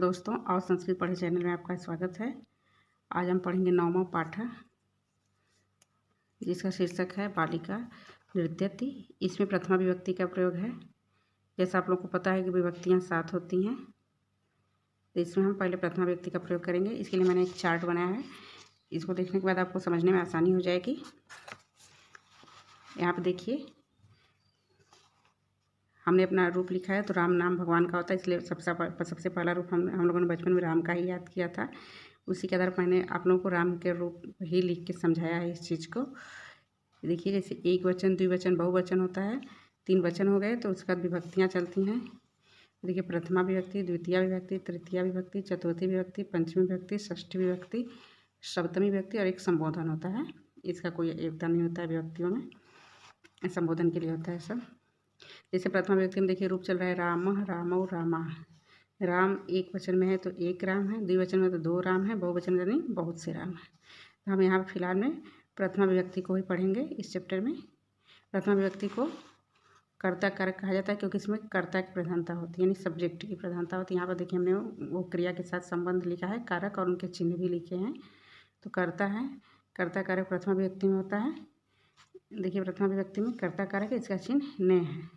दोस्तों, और संस्कृत पढ़े चैनल में आपका स्वागत है। आज हम पढ़ेंगे 9वां पाठ, जिसका शीर्षक है बालिका नृत्यति। इसमें प्रथमा विभक्ति का प्रयोग है। जैसा आप लोग को पता है कि विभक्तियां 7 होती हैं, तो इसमें हम पहले प्रथमा विभक्ति का प्रयोग करेंगे। इसके लिए मैंने एक चार्ट बनाया है। इसको देखने के बाद आपको समझने में आसानी हो जाएगी। यहाँ पर देखिए, हमने अपना रूप लिखा है, तो राम नाम भगवान का होता है, इसलिए सबसे पहला रूप हम लोगों ने बचपन में राम का ही याद किया था। उसी के आधार पर मैंने आप लोगों को राम के रूप ही लिख के समझाया है इस चीज़ को। देखिए, जैसे एक वचन, द्विवचन, बहुवचन होता है। 3 वचन हो गए, तो उसके बाद विभक्तियाँ चलती हैं। देखिए, प्रथमा विभक्ति, द्वितीय विभक्ति, तृतीया विभक्ति, चतुर्थी विभक्ति, पंचमी विभक्ति, षष्ठी विभक्ति, सप्तमी विभक्ति और एक संबोधन होता है। इसका कोई एकता नहीं होता है विभक्तियों में, संबोधन के लिए होता है सब। जैसे प्रथमा विभक्ति में देखिए रूप चल रहा है राम, रामौ, रामा। राम एक वचन में है तो एक राम है, द्विवचन में तो 2 राम है, बहुवचन में यानी बहुत से राम है। तो हम यहाँ फिलहाल में प्रथमा विभक्ति को ही पढ़ेंगे इस चैप्टर में। प्रथमा विभक्ति को कर्ता कारक कहा जाता है, क्योंकि इसमें कर्ता की प्रधानता होती है, यानी सब्जेक्ट की प्रधानता होती है। यहाँ पर देखिए, हमने वो क्रिया के साथ संबंध लिखा है, कारक और उनके चिन्ह भी लिखे हैं। तो कर्ता है, कर्ता कारक प्रथमा विभक्ति में होता है। देखिए, प्रथमा विभक्ति में कर्ता कारक है, इसका चिन्ह ने है।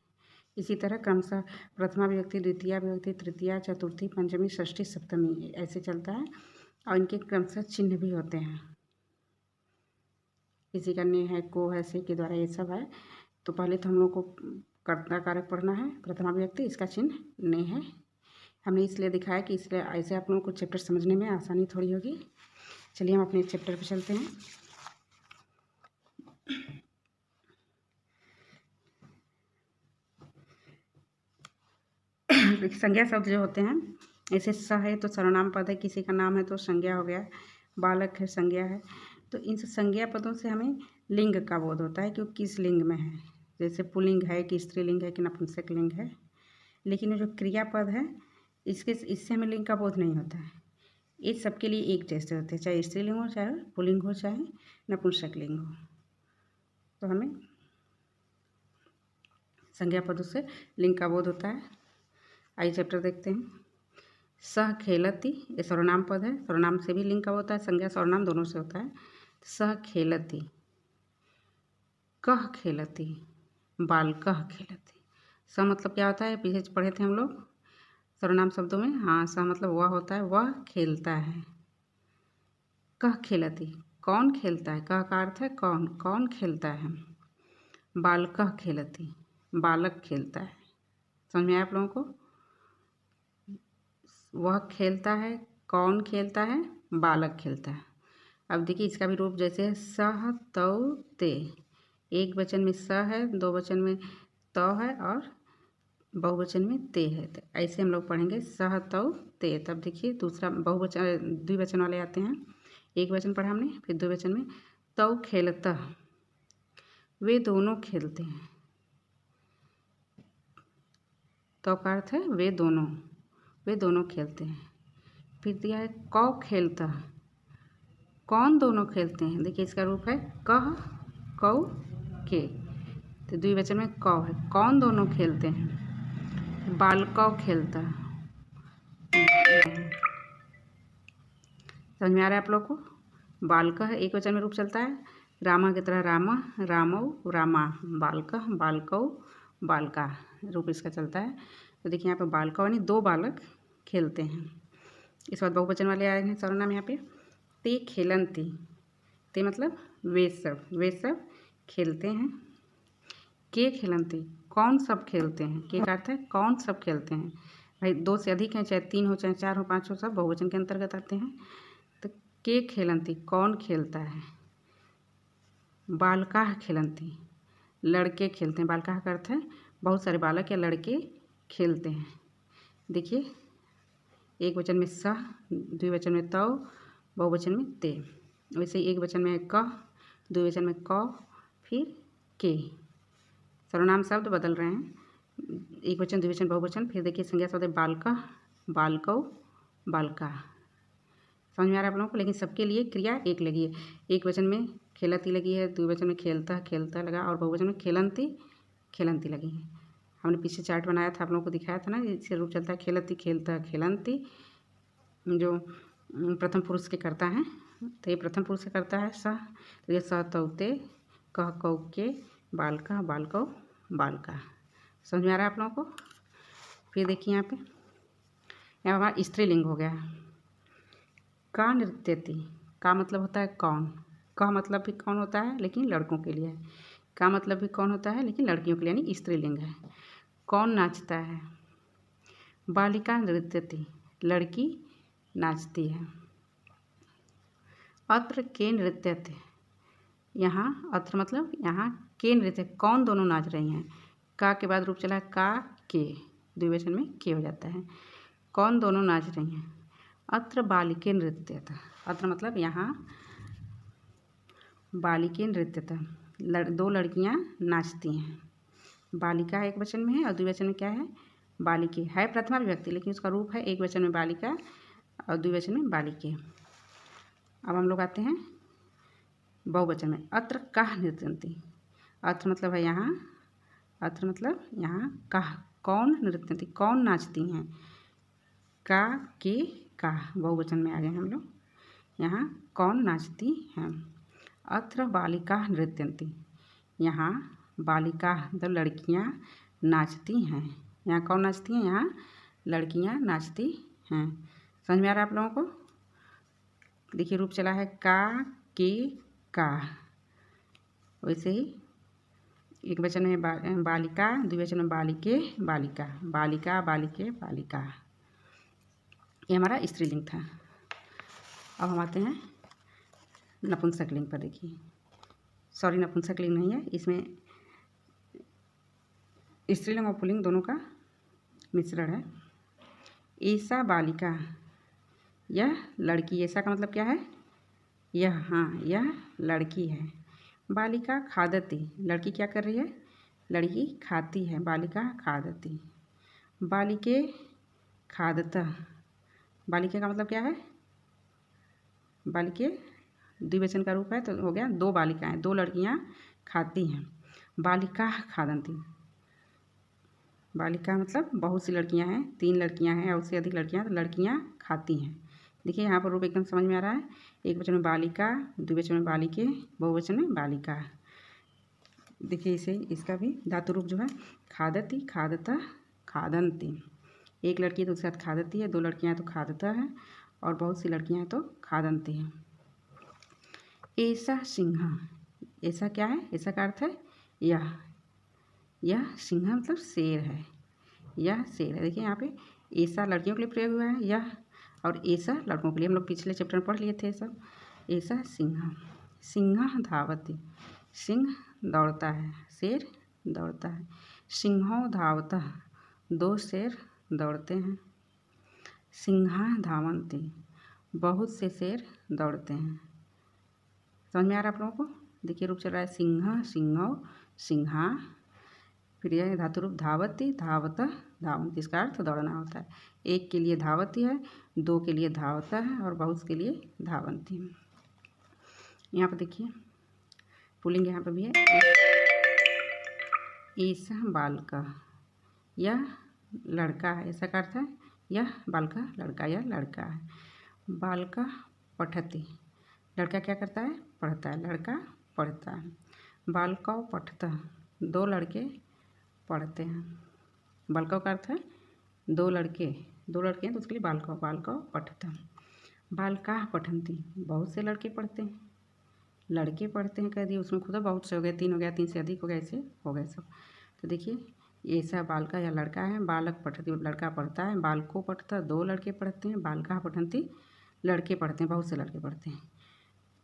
इसी तरह क्रमशः प्रथमा विभक्ति, द्वितीय विभक्ति, तृतीया, चतुर्थी, पंचमी, षष्ठी, सप्तमी ऐसे चलता है, और इनके क्रमशः चिन्ह भी होते हैं। किसी का ने है, को है, से के द्वारा ये सब है। तो पहले तो हम लोग को कर्ता कारक पढ़ना है, प्रथमा विभक्ति, इसका चिन्ह ने है। हमने इसलिए दिखाया कि इसलिए ऐसे आप लोगों को चैप्टर समझने में आसानी थोड़ी होगी। चलिए हम अपने चैप्टर पर चलते हैं। संज्ञा शब्द जो होते हैं, ऐसे स है तो सर्वनाम पद है, किसी का नाम है तो संज्ञा हो गया, बालक है संज्ञा है। तो इन संज्ञा पदों से हमें लिंग का बोध होता है कि वो किस लिंग में है। जैसे पुल्लिंग है कि स्त्रीलिंग है कि नपुंसक लिंग है। लेकिन ये जो क्रियापद है, इससे हमें लिंग का बोध नहीं होता है। ये सबके लिए एक जैसे होते हैं, चाहे स्त्रीलिंग हो, चाहे पुल्लिंग हो, चाहे नपुंसक लिंग हो। तो हमें संज्ञा पदों से लिंग का बोध होता है। आइए चैप्टर देखते हैं। सह खेलती, ये सर्वनाम पद है, सर्वनाम से भी लिंग का होता है, संज्ञा सर्वनाम दोनों से होता है। सह खेलती, कह खेलती, बाल कह खेलती। स मतलब क्या होता है, पीछे पढ़े थे हम लोग सर्वनाम शब्दों में। हाँ, स मतलब वह होता है, वह खेलता है। कह खेलती, कौन खेलता है, कह का अर्थ है कौन, कौन खेलता है। बाल कह खेलती, बालक खेलता है। समझ में आया आप लोगों को? वह खेलता है, कौन खेलता है, बालक खेलता है। अब देखिए, इसका भी रूप जैसे सह तौ ते। एक वचन में स है, 2 वचन में तौ है और बहुवचन में ते है। तो ऐसे हम लोग पढ़ेंगे सह तौ ते। तब देखिए दूसरा बहुवचन, द्विवचन वाले आते हैं। एक वचन पढ़ा हमने, फिर 2 वचन में तौ खेलता, वे दोनों खेलते हैं। तौ का अर्थ है वे दोनों, वे दोनों खेलते हैं। फिर दिया है कौ खेलता, कौन दोनों खेलते हैं। देखिए, इसका रूप है कह, कौ, के। तो द्विवचन में कौ है, कौन दोनों खेलते हैं। बाल कौ खेलता। समझ में आ रहा है आप लोग को? बाल कह एक वचन में रूप चलता है, रामा की तरह रामा, रामौ, रामा। बाल कह, बाल कौ, बालका रूप इसका चलता है। तो देखिए, यहाँ पर बाल कौ यानी 2 बालक खेलते हैं। इस बाद बहुवचन वाले आए हैं सर्वनाम यहाँ पे। ते खेलंती, ते मतलब वे सब खेलते हैं। के खेलंती, कौन सब खेलते हैं। के का अर्थ है कौन सब खेलते हैं। भाई 2 से अधिक हैं, चाहे 3 हो, चाहे 4 हो, 5 हो, सब बहुवचन के अंतर्गत आते हैं। तो के खेलंती, कौन खेलता है। बालकाह खेलंती, लड़के खेलते हैं। बालकाह का अर्थ है बहुत सारे बालक या लड़के खेलते हैं। देखिए, एक वचन में सह, द्विवचन में तौ, बहुवचन में ते। वैसे ही एक वचन में कह, द्विवचन में कौ, फिर के। सर्वनाम शब्द बदल रहे हैं, एक वचन, द्विवचन, बहुवचन। फिर देखिए संज्ञा शब्द बालका, बालकौ, बालका। समझ में आ रहा है आप लोगों को? लेकिन सबके लिए क्रिया एक लगी है। एक वचन में खेलती लगी है, द्विवचन में खेलता, खेलता लगा, और बहुवचन में खेलंती, खेलंती लगी है। हमने पीछे चार्ट बनाया था, आप लोगों को दिखाया था ना, इससे रूप चलता है खेलती, खेलता, खेलंती, जो प्रथम पुरुष के करता है, तो ये प्रथम पुरुष के करता है स, तो ये स तौते कह कौ के बालका बालकौ बालका। समझ में आ रहा है आप लोगों को। फिर देखिए यहाँ पे, यहाँ हमारा स्त्रीलिंग हो गया। का नृत्यति, का मतलब होता है कौन, का मतलब भी कौन होता है लेकिन लड़कों के लिए है, का मतलब भी कौन होता है लेकिन लड़कियों के लिए, यानी स्त्रीलिंग है। कौन नाचता है, बालिका नृत्यति, लड़की नाचती है। अत्र के नृत्यति, यहाँ अत्र मतलब यहाँ के नृत्य, कौन दोनों नाच रही हैं। का के बाद रूप चला है का के, द्विवचन में के हो जाता है। कौन दोनों नाच रही हैं। अत्र बालिके नृत्यतः, अत्र मतलब यहाँ बालिके नृत्यतः, दो लड़कियाँ नाचती हैं। बालिका एक वचन में है और द्विवचन में क्या है, बालिके है प्रथमा विभक्ति, लेकिन उसका रूप है एक वचन में बालिका और द्विवचन में बालिके। अब हम लोग आते हैं बहुवचन में। अत्र काह नृत्यन्ति, अत्र मतलब है यहाँ, अत्र मतलब यहाँ काह कौन नृत्यन्ति, कौन नाचती हैं। का के का बहुवचन में आ गए हम लोग, यहाँ कौन नाचती हैं। अत्र बालिका नृत्यन्ति, यहाँ बालिका मतलब लड़कियाँ नाचती हैं। यहाँ कौन नाचती हैं, यहाँ लड़कियाँ नाचती हैं। समझ में आ रहा है आप लोगों को। देखिए रूप चला है का के का, वैसे ही एक वचन में बालिका, द्विवचन में बालिके बालिका, बालिका बालिके बालिका, ये हमारा स्त्रीलिंग था। अब हम आते हैं नपुंसकलिंग पर। देखिए सॉरी, नपुंसकलिंग नहीं है, इसमें स्त्रीलिंग और पुल्लिंग दोनों का मिश्रण है। ऐसा बालिका, यह लड़की, ऐसा का मतलब क्या है, यह, हाँ यह लड़की है। बालिका खादती, लड़की क्या कर रही है, लड़की खाती है। बालिका खादती। बालिके खादतः, बालिके का मतलब क्या है, बालिके द्विवचन का रूप है तो हो गया दो बालिकाएं, दो लड़कियां खाती हैं। बालिका खादन्ति, बालिका मतलब बहुत सी लड़कियां हैं, 3 लड़कियां हैं और उससे अधिक लड़कियां, तो लड़कियां खाती हैं। देखिए यहाँ पर रूप एकदम समझ में आ रहा है। एक वचन में बालिका, द्विवचन में बालिके, बहुवचन में बालिका। देखिए इसे, इसका भी धातु रूप जो है खादती खादता खादन्ति। एक लड़की है तो उसके साथ खादती है, 2 लड़कियां हैं तो खादता है और बहुत सी लड़कियां हैं तो खादन्ति हैं। ऐसा सिंह, ऐसा क्या है, ऐसा का अर्थ है यह सिंह मतलब शेर है, यह शेर है। देखिए यहाँ पे ऐसा लड़कियों के लिए प्रयोग हुआ है यह, और ऐसा लड़कों के लिए, हम लोग पिछले चैप्टर में पढ़ लिए थे सब। ऐसा सिंह, सिंह धावती, सिंह दौड़ता है, शेर दौड़ता है। सिंहो धावता, 2 शेर दौड़ते हैं। सिंहा धावन्ति, बहुत से शेर दौड़ते हैं। समझ में आ रहा है आप लोगों को। देखिए रूप चल रहा है सिंह, सिंहो, सिंहा, फिर यह धातु रूप धावती धावत धावन्ति, इसका अर्थ दौड़ना होता है। एक के लिए धावती है, 2 के लिए धावता है और बहुत के लिए धावन्ति। यहाँ पर देखिए पुल्लिंग यहाँ पर भी है। ऐसा बालका, यह लड़का है, ऐसा का अर्थ है यह बालका लड़का, यह लड़का है। बालका पठति, लड़का क्या करता है, पढ़ता है, लड़का पढ़ता है। बालकौ पठतः, 2 लड़के पढ़ते हैं। बालकौ का अर्थ है 2 लड़के, 2 लड़के हैं तो उसके लिए बालकौ, बालकौ पठतः। बालका पठन्ति, बहुत से लड़के पढ़ते हैं, लड़के पढ़ते हैं कह दिए, उसमें खुद बहुत से हो गए, 3 हो गया, 3 से अधिक हो गए, ऐसे हो गए सब। तो देखिए ऐसा बालका या लड़का है, बालक पठति लड़का पढ़ता है, बालको पठतः 2 लड़के पढ़ते हैं, बालका पठन्ति लड़के पढ़ते हैं, बहुत से लड़के पढ़ते हैं।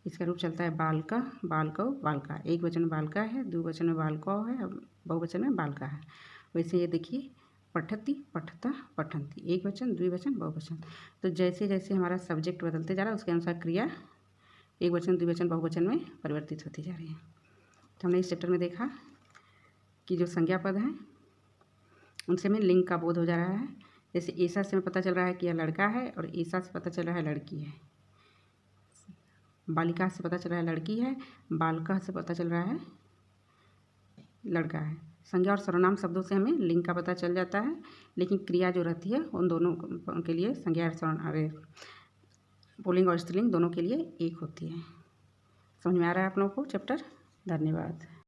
इसका रूप चलता है बालका बालकौ बालका, एक वचन में बालका है, द्विवचन में बालकौ है और बहुवचन में बालका है। वैसे ये देखिए पठति पठता पठन्ति, एक वचन द्विवचन बहुवचन। तो जैसे जैसे हमारा सब्जेक्ट बदलते जा रहा है उसके अनुसार क्रिया एक वचन द्विवचन बहुवचन में परिवर्तित होती जा रही है। तो हमने इस चैप्टर में देखा कि जो संज्ञा पद हैं उनसे हमें लिंग का बोध हो जा रहा है। जैसे ऐसा से हमें पता चल रहा है कि यह लड़का है और ऐसा से पता चल रहा है लड़की है। बालिका से पता चल रहा है लड़की है, बालका से पता चल रहा है लड़का है। संज्ञा और सर्वनाम शब्दों से हमें लिंग का पता चल जाता है, लेकिन क्रिया जो रहती है उन दोनों के लिए संज्ञा पुल्लिंग और स्त्रीलिंग दोनों के लिए एक होती है। समझ में आ रहा है आप लोगों को चैप्टर? धन्यवाद।